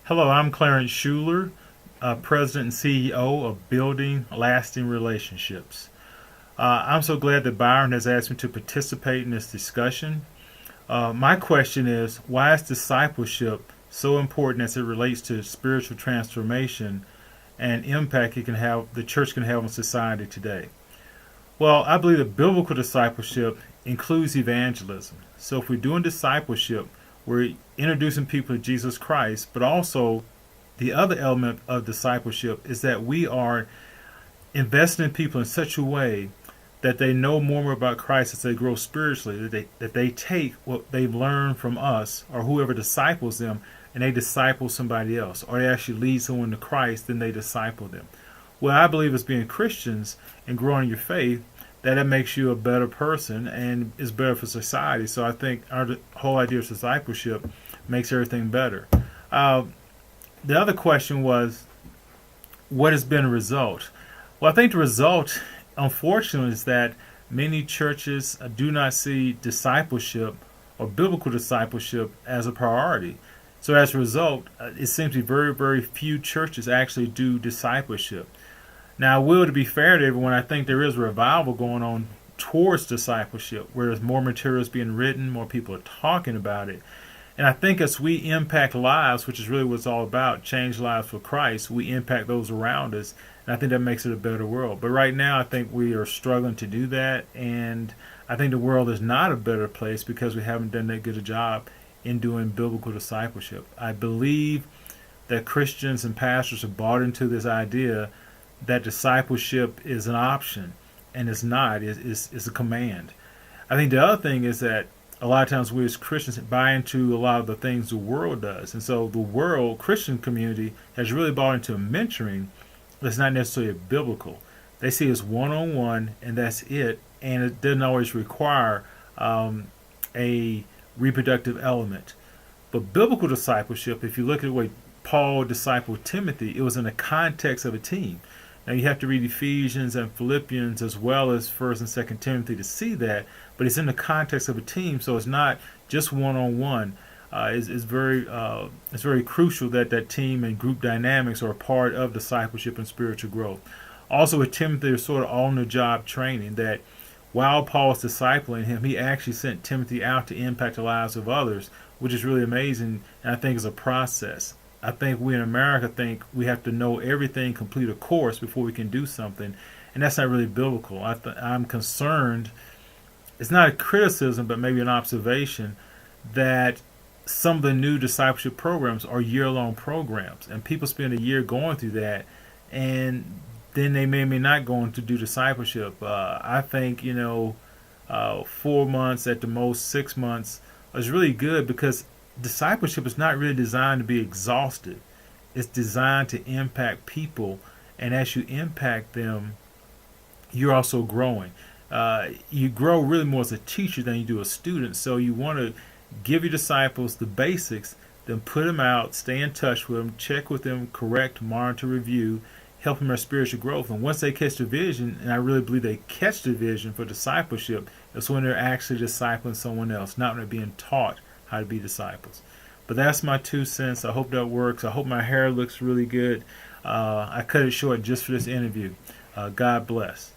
Hello, I'm Clarence Schuler, President and CEO of Building Lasting Relationships. I'm so glad that Byron has asked me to participate in this discussion. My question is, why is discipleship so important as it relates to spiritual transformation and impact the church can have on society today? Well, I believe that biblical discipleship includes evangelism. So if we're doing discipleship, we're introducing people to Jesus Christ, but also the other element of discipleship is that we are investing in people in such a way that they know more and more about Christ as they grow spiritually, that they take what they've learned from us or whoever disciples them and they disciple somebody else, or they actually lead someone to Christ, then they disciple them. Well, I believe as being Christians and growing your faith, that it makes you a better person and is better for society. So I think our whole idea of discipleship makes everything better. Uh, the other question was, what has been a result? Well, I think the result, unfortunately, is that many churches do not see discipleship or biblical discipleship as a priority. So as a result, it seems to be very, very few churches actually do discipleship. Now, to be fair to everyone, I think there is a revival going on towards discipleship, where there's more materials being written, more people are talking about it. And I think as we impact lives, which is really what it's all about, change lives for Christ, we impact those around us. And I think that makes it a better world. But right now, I think we are struggling to do that. And I think the world is not a better place because we haven't done that good a job in doing biblical discipleship. I believe that Christians and pastors have bought into this idea that discipleship is an option, and it's not. It's a command. I think the other thing is that a lot of times we as Christians buy into a lot of the things the world does. And so the world, Christian community, has really bought into mentoring that's not necessarily biblical. They see it as one on one, and that's it. And it doesn't always require a reproductive element. But biblical discipleship, if you look at the way Paul discipled Timothy, it was in the context of a team. Now you have to read Ephesians and Philippians as well as First and Second Timothy to see that, but it's in the context of a team, so it's not just one on one. It's very crucial that that team and group dynamics are a part of discipleship and spiritual growth. Also with Timothy, there's sort of on the job training that while Paul was discipling him, he actually sent Timothy out to impact the lives of others, which is really amazing, and I think is a process. I think we in America think we have to know everything, complete a course before we can do something, and that's not really biblical. I'm concerned. It's not a criticism, but maybe an observation that some of the new discipleship programs are year-long programs, and people spend a year going through that, and then they may or may not go on to do discipleship. I think 4 months at the most, 6 months is really good because discipleship is not really designed to be exhaustive. It's designed to impact people, and as you impact them, you're also growing. You grow really more as a teacher than you do a student. So you want to give your disciples the basics, then put them out, stay in touch with them, check with them, correct, monitor, review, help them in their spiritual growth. And once they catch the vision, and I really believe they catch the vision for discipleship, it's when they're actually discipling someone else, not when they're being taught how to be disciples. But that's my 2 cents. I hope that works. I hope my hair looks really good. I cut it short just for this interview. God bless.